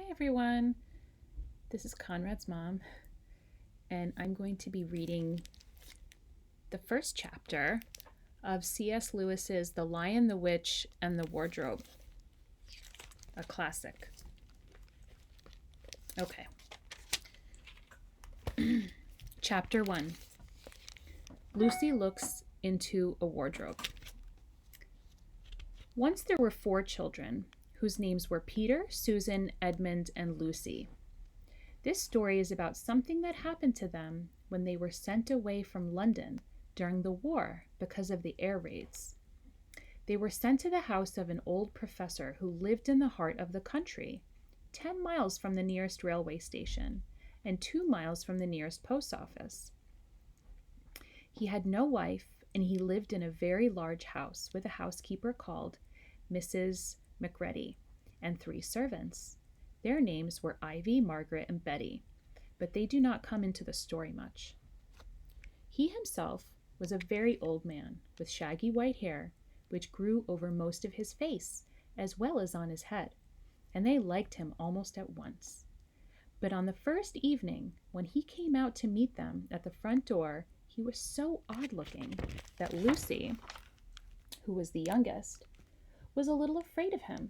everyone. This is Conrad's mom, and I'm going to be reading the first chapter of C.S. Lewis's The Lion, the Witch, and the Wardrobe, a classic. Okay. Chapter 1. Lucy looks into a wardrobe. Once there were 4 children, whose names were Peter, Susan, Edmund, and Lucy. This story is about something that happened to them when they were sent away from London during the war because of the air raids. They were sent to the house of an old professor who lived in the heart of the country, 10 miles from the nearest railway station and 2 miles from the nearest post office. He had no wife, and he lived in a very large house with a housekeeper called Mrs. Macready and 3 servants. Their names were Ivy, Margaret, and Betty, but they do not come into the story much. He himself was a very old man with shaggy white hair, which grew over most of his face, as well as on his head, and they liked him almost at once. But on the first evening, when he came out to meet them at the front door, he was so odd-looking that Lucy, who was the youngest, was a little afraid of him,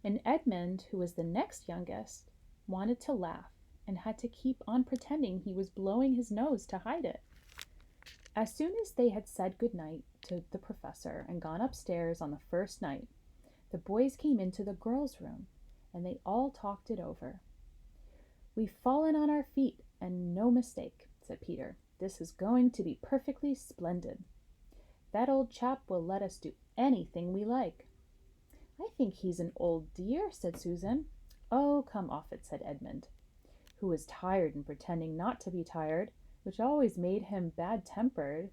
and Edmund, who was the next youngest, wanted to laugh and had to keep on pretending he was blowing his nose to hide it. As soon as they had said good night to the professor and gone upstairs on the first night, the boys came into the girls' room, and they all talked it over. "We've fallen on our feet, and no mistake," said Peter. "This is going to be perfectly splendid. That old chap will let us do anything we like." "I think he's an old dear," said Susan. "Oh, come off it," said Edmund, who was tired and pretending not to be tired, which always made him bad-tempered.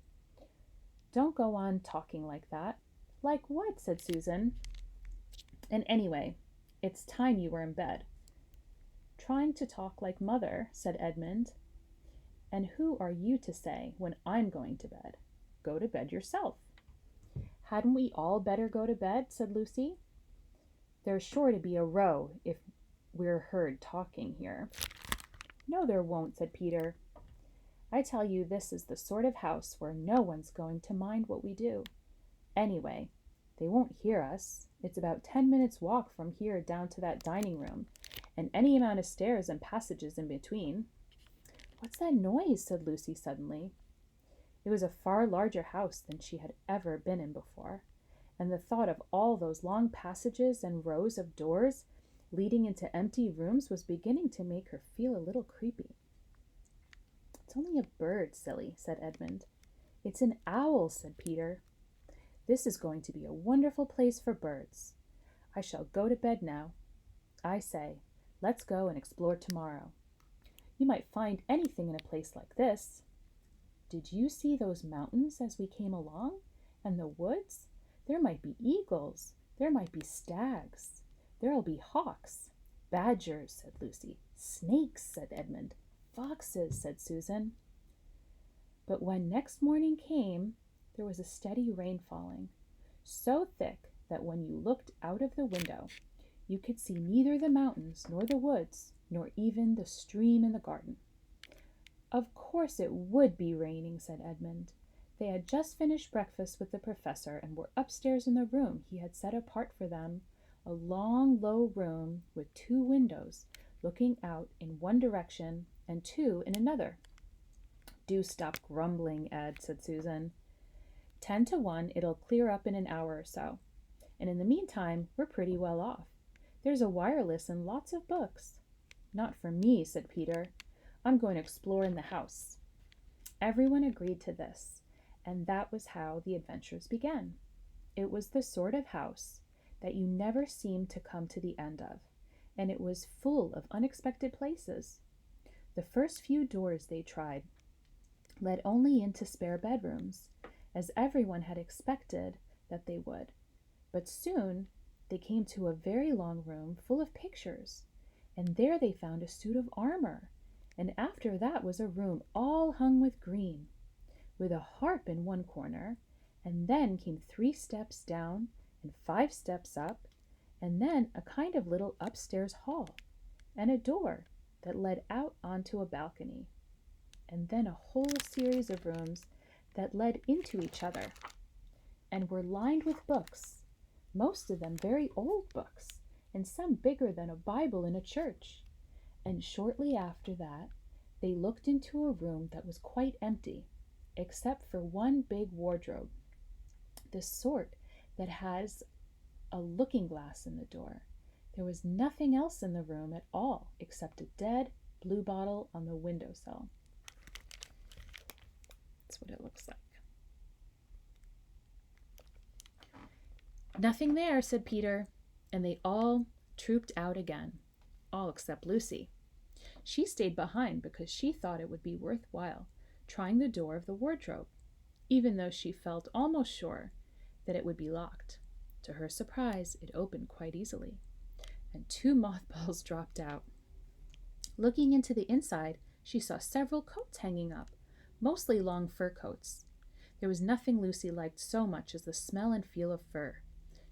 "Don't go on talking like that." "Like what?" said Susan. "And anyway, it's time you were in bed." "Trying to talk like mother," said Edmund. "And who are you to say when I'm going to bed? Go to bed yourself." "Hadn't we all better go to bed?" said Lucy. "There's sure to be a row if we're heard talking here." "No, there won't," said Peter. "I tell you this is the sort of house where no one's going to mind what we do. Anyway, they won't hear us. It's about 10 minutes' walk from here down to that dining room, and any amount of stairs and passages in between." "What's that noise?" said Lucy suddenly. It was a far larger house than she had ever been in before, and the thought of all those long passages and rows of doors leading into empty rooms was beginning to make her feel a little creepy. "It's only a bird, silly," said Edmund. "It's an owl," said Peter. "This is going to be a wonderful place for birds. I shall go to bed now. I say, let's go and explore tomorrow. You might find anything in a place like this. Did you see those mountains as we came along? And the woods? There might be eagles. There might be stags. There'll be hawks." "Badgers," said Lucy. "Snakes," said Edmund. "Foxes," said Susan. But when next morning came, there was a steady rain falling, so thick that when you looked out of the window, you could see neither the mountains nor the woods, nor even the stream in the garden. "Of course it would be raining," said Edmund. They had just finished breakfast with the professor and were upstairs in the room he had set apart for them, a long, low room with 2 windows looking out in one direction and 2 in another. "Do stop grumbling, Ed," said Susan. 10 to 1, it'll clear up in an hour or so. And in the meantime, we're pretty well off. There's a wireless and lots of books." "Not for me," said Peter. "I'm going to explore in the house." Everyone agreed to this, and that was how the adventures began. It was the sort of house that you never seemed to come to the end of, and it was full of unexpected places. The first few doors they tried led only into spare bedrooms, as everyone had expected that they would. But soon they came to a very long room full of pictures, and there they found a suit of armor, and after that was a room all hung with green, with a harp in one corner, and then came 3 steps down and 5 steps up, and then a kind of little upstairs hall, and a door that led out onto a balcony, and then a whole series of rooms that led into each other and were lined with books, most of them very old books, and some bigger than a Bible in a church. And shortly after that, they looked into a room that was quite empty, except for one big wardrobe, the sort that has a looking glass in the door. There was nothing else in the room at all except a dead blue bottle on the windowsill. That's what it looks like. Nothing there, said Peter, and they all trooped out again, all except Lucy. She stayed behind because she thought it would be worthwhile trying the door of the wardrobe, even though she felt almost sure that it would be locked. To her surprise, it opened quite easily, and 2 mothballs dropped out. Looking into the inside, she saw several coats hanging up, mostly long fur coats. There was nothing Lucy liked so much as the smell and feel of fur.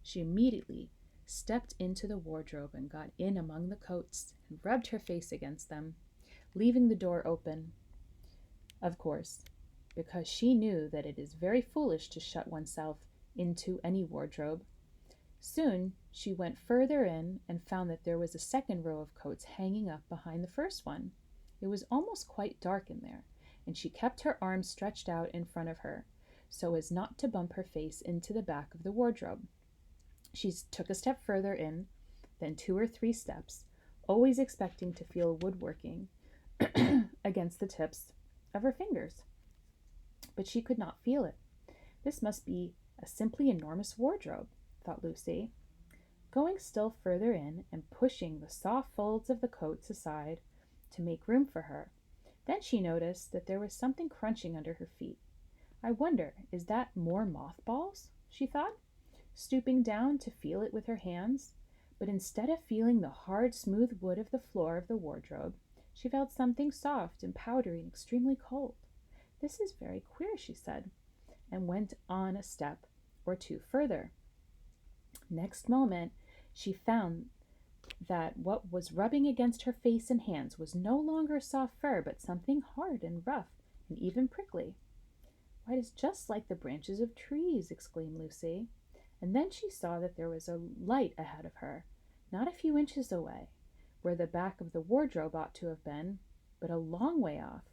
She immediately stepped into the wardrobe and got in among the coats and rubbed her face against them, leaving the door open, of course, because she knew that it is very foolish to shut oneself into any wardrobe. Soon she went further in and found that there was a second row of coats hanging up behind the first one. It was almost quite dark in there, and she kept her arms stretched out in front of her so as not to bump her face into the back of the wardrobe. She took a step further in, then 2 or 3 steps, always expecting to feel woodworking against the tips of her fingers. But she could not feel it. This must be a simply enormous wardrobe, thought Lucy, going still further in and pushing the soft folds of the coats aside to make room for her. Then she noticed that there was something crunching under her feet. I wonder, is that more mothballs? She thought, stooping down to feel it with her hands. But instead of feeling the hard, smooth wood of the floor of the wardrobe, she felt something soft and powdery and extremely cold. This is very queer, she said, and went on a step or 2 further. Next moment, she found that what was rubbing against her face and hands was no longer soft fur, but something hard and rough and even prickly. Why, it is just like the branches of trees, exclaimed Lucy. And then she saw that there was a light ahead of her, not a few inches away, where the back of the wardrobe ought to have been, but a long way off.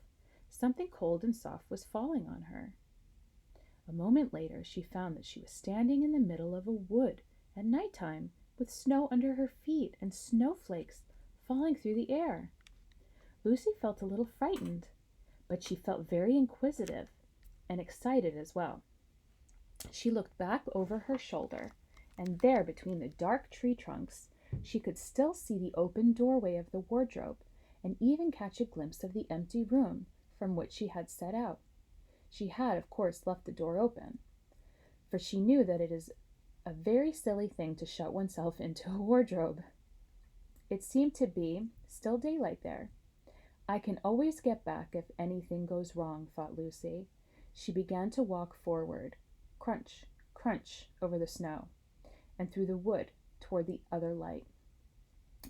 Something cold and soft was falling on her. A moment later, she found that she was standing in the middle of a wood at night time, with snow under her feet and snowflakes falling through the air. Lucy felt a little frightened, but she felt very inquisitive and excited as well. She looked back over her shoulder, and there between the dark tree trunks she could still see the open doorway of the wardrobe and even catch a glimpse of the empty room from which she had set out. She had, of course, left the door open, for she knew that it is a very silly thing to shut oneself into a wardrobe. It seemed to be still daylight there. I can always get back if anything goes wrong, thought Lucy. She began to walk forward, crunch, crunch, over the snow, and through the wood toward the other light.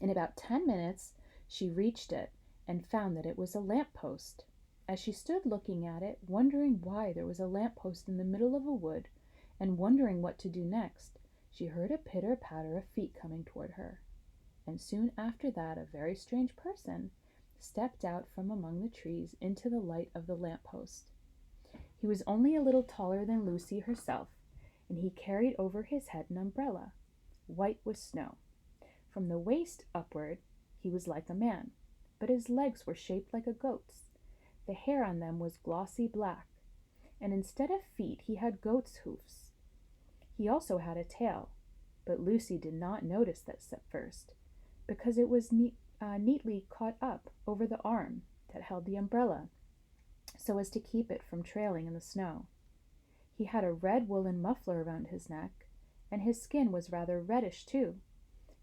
In about 10 minutes, she reached it and found that it was a lamp post. As she stood looking at it, wondering why there was a lamp post in the middle of a wood, and wondering what to do next, she heard a pitter-patter of feet coming toward her. And soon after that, a very strange person stepped out from among the trees into the light of the lamp post. He was only a little taller than Lucy herself, and he carried over his head an umbrella, white with snow. From the waist upward, he was like a man, but his legs were shaped like a goat's. The hair on them was glossy black, and instead of feet, he had goat's hoofs. He also had a tail, but Lucy did not notice this at first, because it was neatly caught up over the arm that held the umbrella, so as to keep it from trailing in the snow. He had a red woolen muffler around his neck, and his skin was rather reddish too.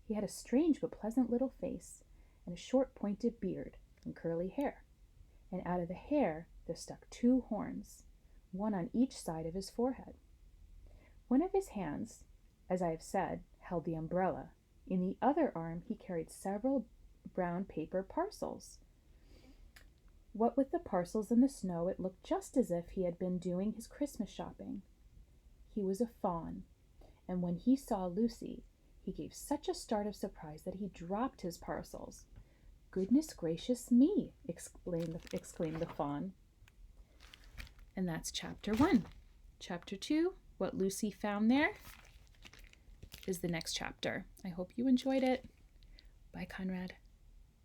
He had a strange but pleasant little face, and a short pointed beard and curly hair, and out of the hair there stuck 2 horns, one on each side of his forehead. One of his hands, as I have said, held the umbrella. In the other arm he carried several brown paper parcels. What with the parcels and the snow, it looked just as if he had been doing his Christmas shopping. He was a fawn, and when he saw Lucy, he gave such a start of surprise that he dropped his parcels. "Goodness gracious me!" exclaimed the fawn. And that's chapter 1. Chapter 2, what Lucy found there, is the next chapter. I hope you enjoyed it. Bye, Conrad.